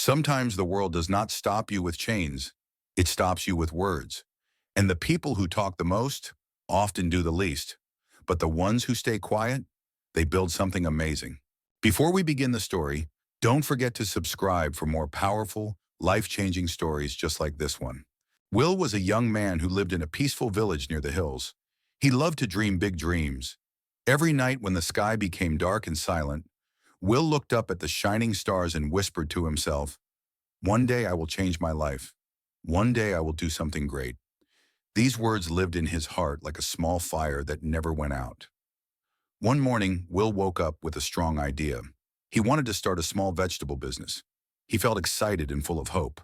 Sometimes the world does not stop you with chains, it stops you with words. And the people who talk the most often do the least. But the ones who stay quiet, they build something amazing. Before we begin the story, don't forget to subscribe for more powerful, life-changing stories just like this one. Will was a young man who lived in a peaceful village near the hills. He loved to dream big dreams. Every night when the sky became dark and silent, Will looked up at the shining stars and whispered to himself, "One day I will change my life. One day I will do something great." These words lived in his heart like a small fire that never went out. One morning, Will woke up with a strong idea. He wanted to start a small vegetable business. He felt excited and full of hope.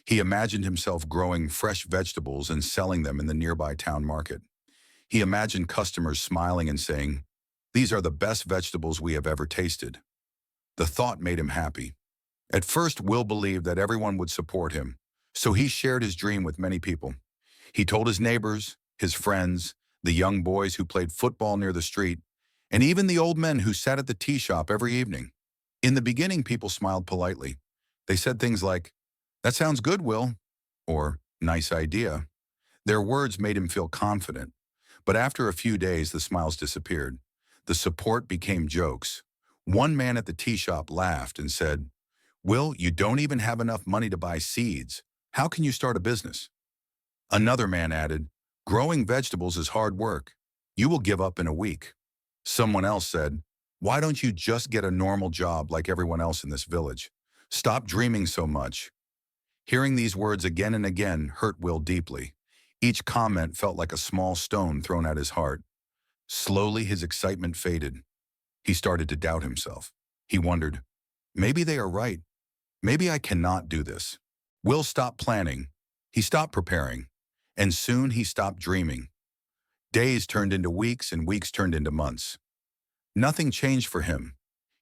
He imagined himself growing fresh vegetables and selling them in the nearby town market. He imagined customers smiling and saying, "These are the best vegetables we have ever tasted." The thought made him happy. At first, Will believed that everyone would support him, so he shared his dream with many people. He told his neighbors, his friends, the young boys who played football near the street, and even the old men who sat at the tea shop every evening. In the beginning, people smiled politely. They said things like, "That sounds good, Will," or "Nice idea." Their words made him feel confident. But after a few days, the smiles disappeared. The support became jokes. One man at the tea shop laughed and said, "Will, you don't even have enough money to buy seeds. How can you start a business?" Another man added, "Growing vegetables is hard work. You will give up in a week." Someone else said, "Why don't you just get a normal job like everyone else in this village? Stop dreaming so much." Hearing these words again and again hurt Will deeply. Each comment felt like a small stone thrown at his heart. Slowly, his excitement faded. He started to doubt himself. He wondered, maybe they are right. Maybe I cannot do this. Will stopped planning. He stopped preparing. And soon he stopped dreaming. Days turned into weeks and weeks turned into months. Nothing changed for him.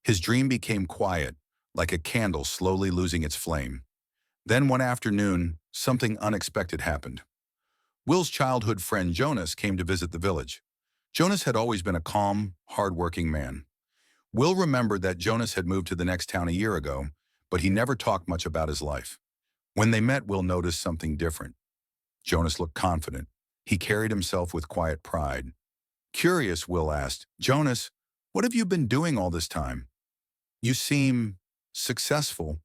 His dream became quiet, like a candle slowly losing its flame. Then one afternoon, something unexpected happened. Will's childhood friend Jonas came to visit the village. Jonas had always been a calm, hard-working man. Will remembered that Jonas had moved to the next town a year ago, but he never talked much about his life. When they met, Will noticed something different. Jonas looked confident. He carried himself with quiet pride. Curious, Will asked, "Jonas, what have you been doing all this time? You seem successful."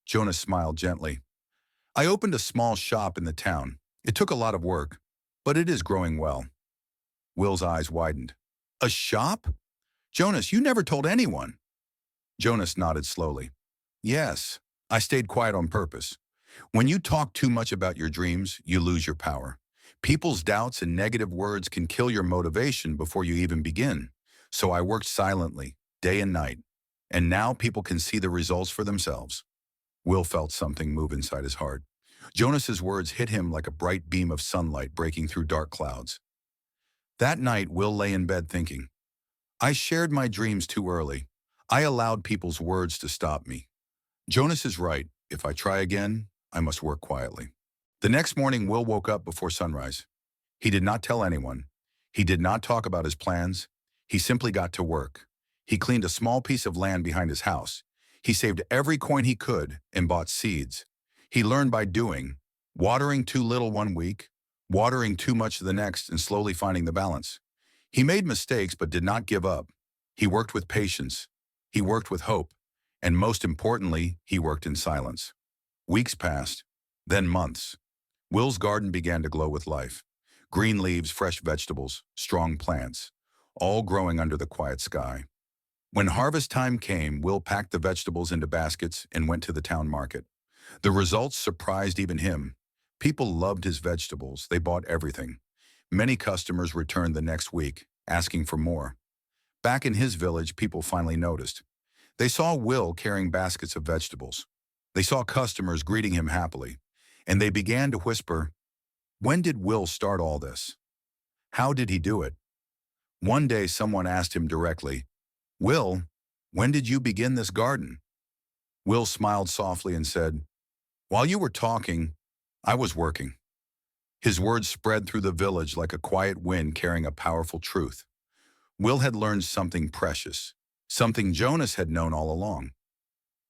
Jonas smiled gently. "I opened a small shop in the town. It took a lot of work, but it is growing well." Will's eyes widened. "A shop? Jonas, you never told anyone." Jonas nodded slowly. "Yes, I stayed quiet on purpose. When you talk too much about your dreams, you lose your power. People's doubts and negative words can kill your motivation before you even begin. So I worked silently, day and night. And now people can see the results for themselves." Will felt something move inside his heart. Jonas's words hit him like a bright beam of sunlight breaking through dark clouds. That night, Will lay in bed thinking, "I shared my dreams too early. I allowed people's words to stop me. Jonas is right. If I try again, I must work quietly." The next morning, Will woke up before sunrise. He did not tell anyone. He did not talk about his plans. He simply got to work. He cleaned a small piece of land behind his house. He saved every coin he could and bought seeds. He learned by doing, watering too little one week, watering too much the next, and slowly finding the balance. He made mistakes but did not give up. He worked with patience. He worked with hope. And most importantly, he worked in silence. Weeks passed, then months. Will's garden began to glow with life. Green leaves, fresh vegetables, strong plants, all growing under the quiet sky. When harvest time came, Will packed the vegetables into baskets and went to the town market. The results surprised even him. People loved his vegetables. They bought everything. Many customers returned the next week, asking for more. Back in his village, people finally noticed. They saw Will carrying baskets of vegetables. They saw customers greeting him happily. And they began to whisper, "When did Will start all this? How did he do it?" One day, someone asked him directly, "Will, when did you begin this garden?" Will smiled softly and said, "While you were talking, I was working." His words spread through the village like a quiet wind carrying a powerful truth. Will had learned something precious, something Jonas had known all along.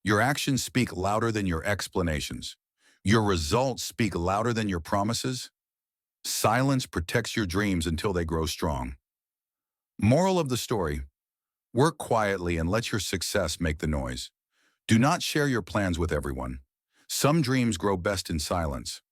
Your actions speak louder than your explanations. Your results speak louder than your promises. Silence protects your dreams until they grow strong. Moral of the story: work quietly and let your success make the noise. Do not share your plans with everyone. Some dreams grow best in silence.